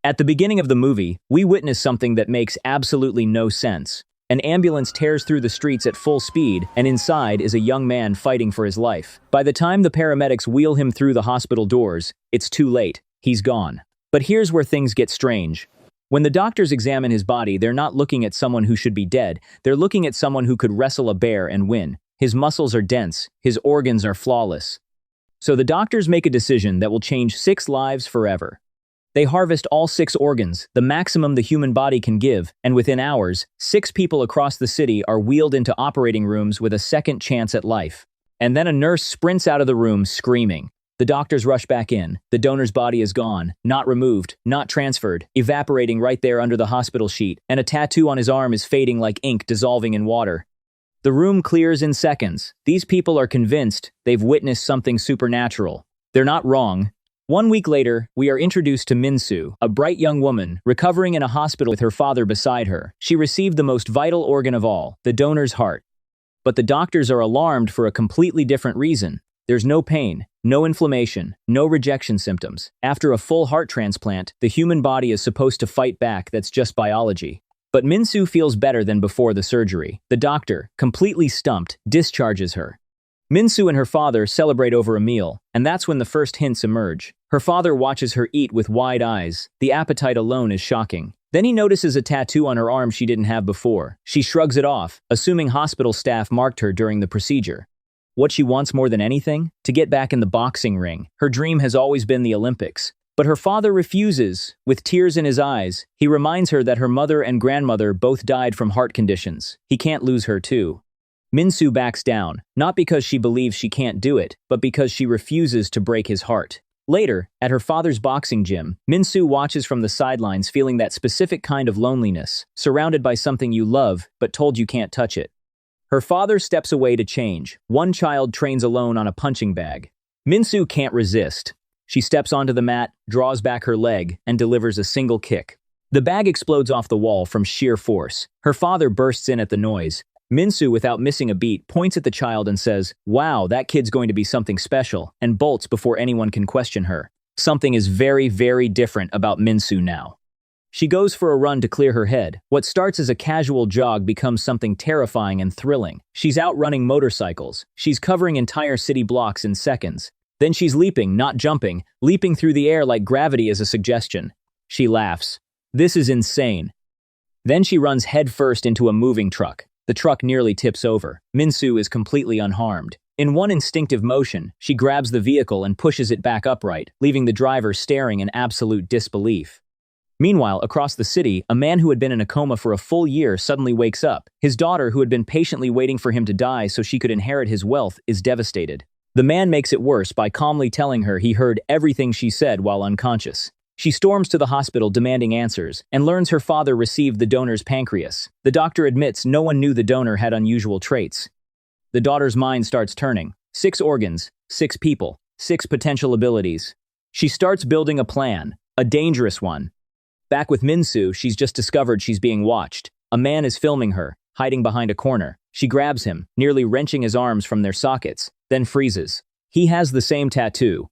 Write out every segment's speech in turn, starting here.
At the beginning of the movie, we witness something that makes absolutely no sense. An ambulance tears through the streets at full speed, and inside is a young man fighting for his life. By the time the paramedics wheel him through the hospital doors, it's too late. He's gone. But here's where things get strange. When the doctors examine his body, they're not looking at someone who should be dead. They're looking at someone who could wrestle a bear and win. His muscles are dense. His organs are flawless. So the doctors make a decision that will change 6 lives forever. They harvest all 6 organs, the maximum the human body can give, and within hours, 6 people across the city are wheeled into operating rooms with a second chance at life. And then a nurse sprints out of the room screaming. The doctors rush back in. The donor's body is gone, not removed, not transferred, evaporating right there under the hospital sheet, and a tattoo on his arm is fading like ink dissolving in water. The room clears in seconds. These people are convinced they've witnessed something supernatural. They're not wrong. 1 week later, we are introduced to Min-soo, a bright young woman, recovering in a hospital with her father beside her. She received the most vital organ of all, the donor's heart. But the doctors are alarmed for a completely different reason. There's no pain, no inflammation, no rejection symptoms. After a full heart transplant, the human body is supposed to fight back. That's just biology. But Min-soo feels better than before the surgery. The doctor, completely stumped, discharges her. Min-soo and her father celebrate over a meal, and that's when the first hints emerge. Her father watches her eat with wide eyes. The appetite alone is shocking. Then he notices a tattoo on her arm she didn't have before. She shrugs it off, assuming hospital staff marked her during the procedure. What she wants more than anything? To get back in the boxing ring. Her dream has always been the Olympics. But her father refuses. With tears in his eyes, he reminds her that her mother and grandmother both died from heart conditions. He can't lose her too. Min-soo backs down, not because she believes she can't do it, but because she refuses to break his heart. Later, at her father's boxing gym, Min-soo watches from the sidelines feeling that specific kind of loneliness, surrounded by something you love, but told you can't touch it. Her father steps away to change. One child trains alone on a punching bag. Min-soo can't resist. She steps onto the mat, draws back her leg, and delivers a single kick. The bag explodes off the wall from sheer force. Her father bursts in at the noise. Min-soo, without missing a beat, points at the child and says, "Wow, that kid's going to be something special," and bolts before anyone can question her. Something is very, very different about Min-soo now. She goes for a run to clear her head. What starts as a casual jog becomes something terrifying and thrilling. She's outrunning motorcycles. She's covering entire city blocks in seconds. Then she's leaping, not jumping, leaping through the air like gravity is a suggestion. She laughs. This is insane. Then she runs headfirst into a moving truck. The truck nearly tips over. Min-soo is completely unharmed. In one instinctive motion, she grabs the vehicle and pushes it back upright, leaving the driver staring in absolute disbelief. Meanwhile, across the city, a man who had been in a coma for a full year suddenly wakes up. His daughter, who had been patiently waiting for him to die so she could inherit his wealth, is devastated. The man makes it worse by calmly telling her he heard everything she said while unconscious. She storms to the hospital demanding answers, and learns her father received the donor's pancreas. The doctor admits no one knew the donor had unusual traits. The daughter's mind starts turning. 6 organs, 6 people, 6 potential abilities. She starts building a plan, a dangerous one. Back with Min-soo, she's just discovered she's being watched. A man is filming her, hiding behind a corner. She grabs him, nearly wrenching his arms from their sockets, then freezes. He has the same tattoo.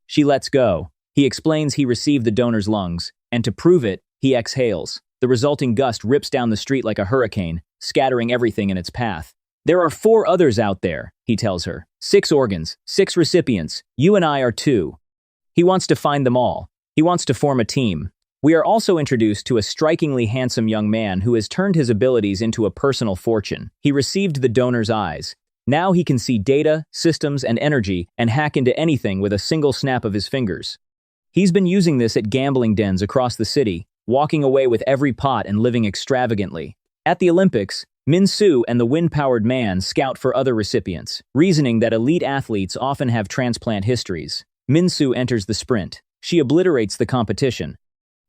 She lets go. He explains he received the donor's lungs, and to prove it, he exhales. The resulting gust rips down the street like a hurricane, scattering everything in its path. There are 4 others out there, he tells her. 6 organs, 6 recipients. You and I are 2. He wants to find them all. He wants to form a team. We are also introduced to a strikingly handsome young man who has turned his abilities into a personal fortune. He received the donor's eyes. Now he can see data, systems, and energy, and hack into anything with a single snap of his fingers. He's been using this at gambling dens across the city, walking away with every pot and living extravagantly. At the Olympics, Min-soo and the wind-powered man scout for other recipients, reasoning that elite athletes often have transplant histories. Min-soo enters the sprint. She obliterates the competition.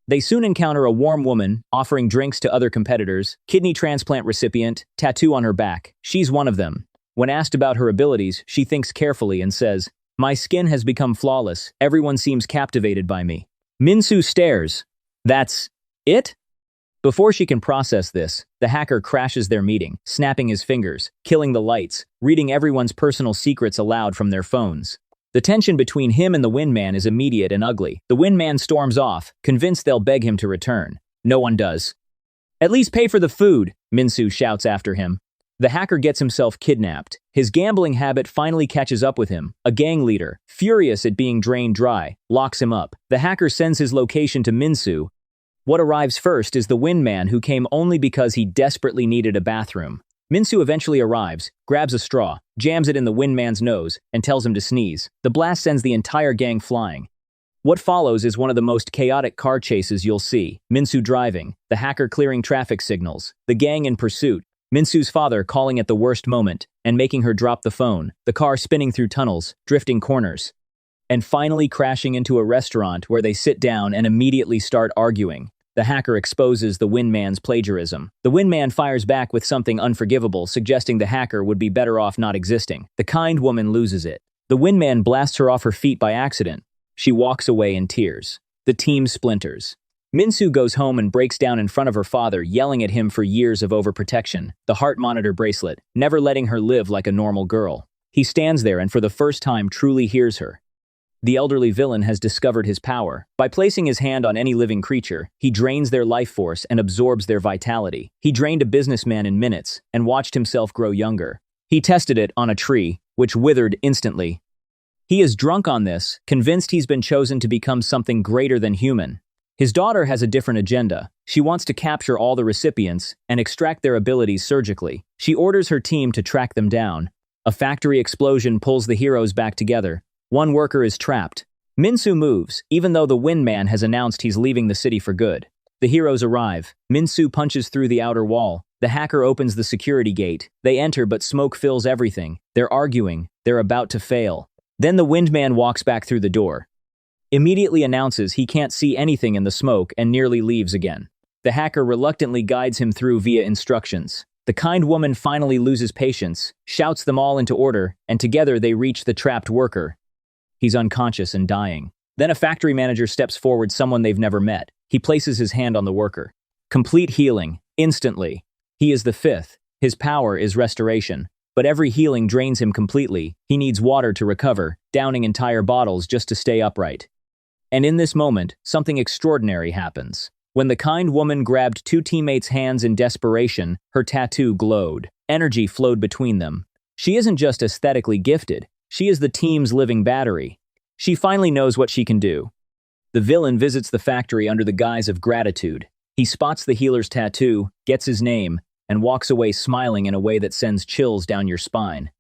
They soon encounter a warm woman, offering drinks to other competitors, kidney transplant recipient, tattoo on her back. She's one of them. When asked about her abilities, she thinks carefully and says, "My skin has become flawless. Everyone seems captivated by me." Min-soo stares. That's it? Before she can process this, the hacker crashes their meeting, snapping his fingers, killing the lights, reading everyone's personal secrets aloud from their phones. The tension between him and the Windman is immediate and ugly. The Windman storms off, convinced they'll beg him to return. No one does. "At least pay for the food," Minsu shouts after him. The hacker gets himself kidnapped. His gambling habit finally catches up with him. A gang leader, furious at being drained dry, locks him up. The hacker sends his location to Minsu. What arrives first is the Windman, who came only because he desperately needed a bathroom. Minsu eventually arrives, grabs a straw, jams it in the Windman's nose, and tells him to sneeze. The blast sends the entire gang flying. What follows is one of the most chaotic car chases you'll see. Minsu driving, the hacker clearing traffic signals, the gang in pursuit, Minsu's father calling at the worst moment and making her drop the phone, the car spinning through tunnels, drifting corners, and finally crashing into a restaurant where they sit down and immediately start arguing. The hacker exposes the Windman's plagiarism. The Windman fires back with something unforgivable, suggesting the hacker would be better off not existing. The kind woman loses it. The Windman blasts her off her feet by accident. She walks away in tears. The team splinters. Minsu goes home and breaks down in front of her father, yelling at him for years of overprotection, the heart monitor bracelet, never letting her live like a normal girl. He stands there and for the first time truly hears her. The elderly villain has discovered his power. By placing his hand on any living creature, he drains their life force and absorbs their vitality. He drained a businessman in minutes and watched himself grow younger. He tested it on a tree, which withered instantly. He is drunk on this, convinced he's been chosen to become something greater than human. His daughter has a different agenda. She wants to capture all the recipients and extract their abilities surgically. She orders her team to track them down. A factory explosion pulls the heroes back together. One worker is trapped. Minsu moves, even though the Windman has announced he's leaving the city for good. The heroes arrive. Minsu punches through the outer wall. The hacker opens the security gate. They enter, but smoke fills everything. They're arguing. They're about to fail. Then the Windman walks back through the door. Immediately announces he can't see anything in the smoke and nearly leaves again. The hacker reluctantly guides him through via instructions. The kind woman finally loses patience, shouts them all into order, and together they reach the trapped worker. He's unconscious and dying. Then a factory manager steps forward, someone they've never met. He places his hand on the worker. Complete healing, instantly. He is the fifth. His power is restoration. But every healing drains him completely. He needs water to recover, downing entire bottles just to stay upright. And in this moment, something extraordinary happens. When the kind woman grabbed two teammates' hands in desperation, her tattoo glowed. Energy flowed between them. She isn't just aesthetically gifted. She is the team's living battery. She finally knows what she can do. The villain visits the factory under the guise of gratitude. He spots the healer's tattoo, gets his name, and walks away smiling in a way that sends chills down your spine.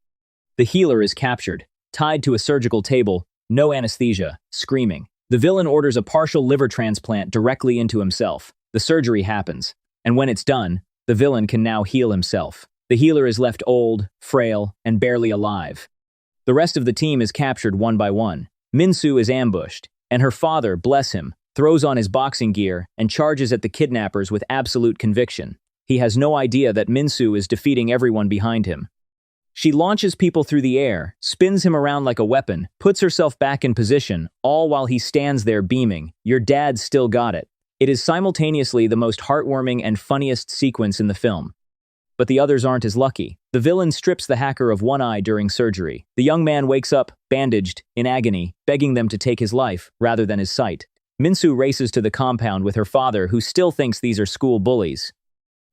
The healer is captured, tied to a surgical table, no anesthesia, screaming. The villain orders a partial liver transplant directly into himself. The surgery happens, and when it's done, the villain can now heal himself. The healer is left old, frail, and barely alive. The rest of the team is captured one by one. Minsu is ambushed, and her father, bless him, throws on his boxing gear and charges at the kidnappers with absolute conviction. He has no idea that Minsu is defeating everyone behind him. She launches people through the air, spins him around like a weapon, puts herself back in position, all while he stands there beaming. Your dad still got it. It is simultaneously the most heartwarming and funniest sequence in the film. But the others aren't as lucky. The villain strips the hacker of one eye during surgery. The young man wakes up, bandaged, in agony, begging them to take his life rather than his sight. Minsu races to the compound with her father, who still thinks these are school bullies.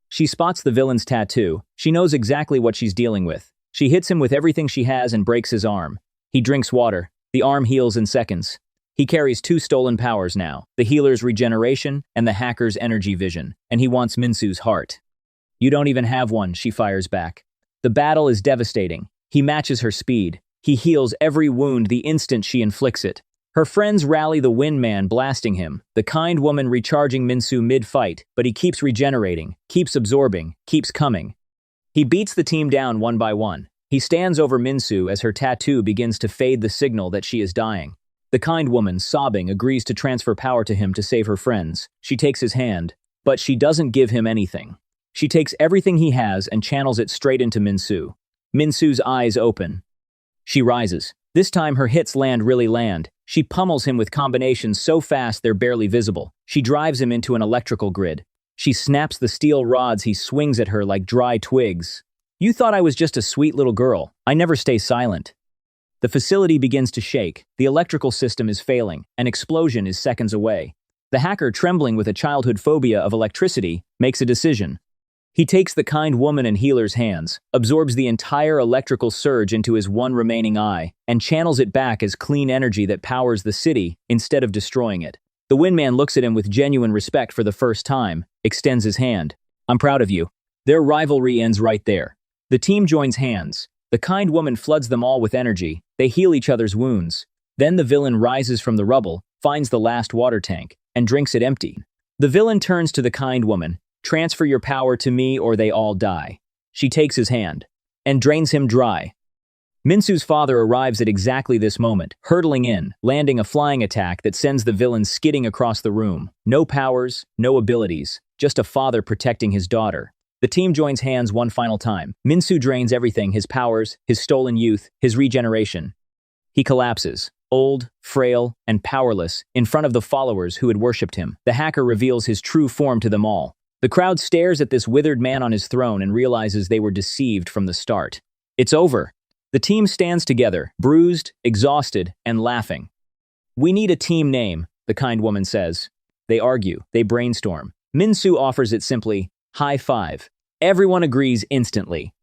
She spots the villain's tattoo. She knows exactly what she's dealing with. She hits him with everything she has and breaks his arm. He drinks water. The arm heals in seconds. He carries two stolen powers now, the healer's regeneration and the hacker's energy vision, and he wants Minsu's heart. You don't even have one, she fires back. The battle is devastating. He matches her speed. He heals every wound the instant she inflicts it. Her friends rally the Windman, blasting him, the kind woman recharging Minsu mid-fight, but he keeps regenerating, keeps absorbing, keeps coming. He beats the team down one by one. He stands over Minsu as her tattoo begins to fade, the signal that she is dying. The kind woman, sobbing, agrees to transfer power to him to save her friends. She takes his hand, but she doesn't give him anything. She takes everything he has and channels it straight into Minsu. Minsu's eyes open. She rises. This time her hits really land. She pummels him with combinations so fast they're barely visible. She drives him into an electrical grid. She snaps the steel rods he swings at her like dry twigs. You thought I was just a sweet little girl. I never stay silent. The facility begins to shake, the electrical system is failing, an explosion is seconds away. The hacker, trembling with a childhood phobia of electricity, makes a decision. He takes the kind woman and healer's hands, absorbs the entire electrical surge into his one remaining eye, and channels it back as clean energy that powers the city instead of destroying it. The Windman looks at him with genuine respect for the first time, extends his hand. I'm proud of you. Their rivalry ends right there. The team joins hands. The kind woman floods them all with energy. They heal each other's wounds. Then the villain rises from the rubble, finds the last water tank, and drinks it empty. The villain turns to the kind woman. Transfer your power to me or they all die. She takes his hand and drains him dry. Minsu's father arrives at exactly this moment, hurtling in, landing a flying attack that sends the villain skidding across the room. No powers, no abilities, just a father protecting his daughter. The team joins hands one final time. Minsu drains everything, his powers, his stolen youth, his regeneration. He collapses, old, frail, and powerless, in front of the followers who had worshipped him. The hacker reveals his true form to them all. The crowd stares at this withered man on his throne and realizes they were deceived from the start. It's over. The team stands together, bruised, exhausted, and laughing. We need a team name, the kind woman says. They argue, they brainstorm. Minsu offers it simply, high five. Everyone agrees instantly.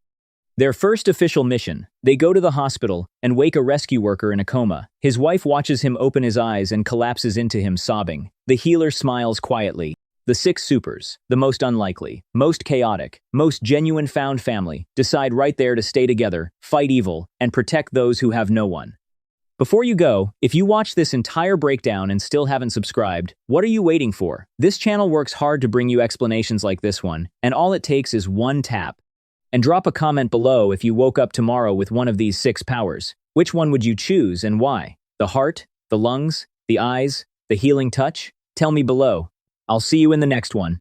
Their first official mission, they go to the hospital and wake a rescue worker in a coma. His wife watches him open his eyes and collapses into him sobbing. The healer smiles quietly. The 6 supers, the most unlikely, most chaotic, most genuine found family, decide right there to stay together, fight evil, and protect those who have no one. Before you go, if you watch this entire breakdown and still haven't subscribed, what are you waiting for? This channel works hard to bring you explanations like this one, and all it takes is one tap. And drop a comment below if you woke up tomorrow with one of these 6 powers. Which one would you choose and why? The heart, the lungs, the eyes, the healing touch? Tell me below. I'll see you in the next one.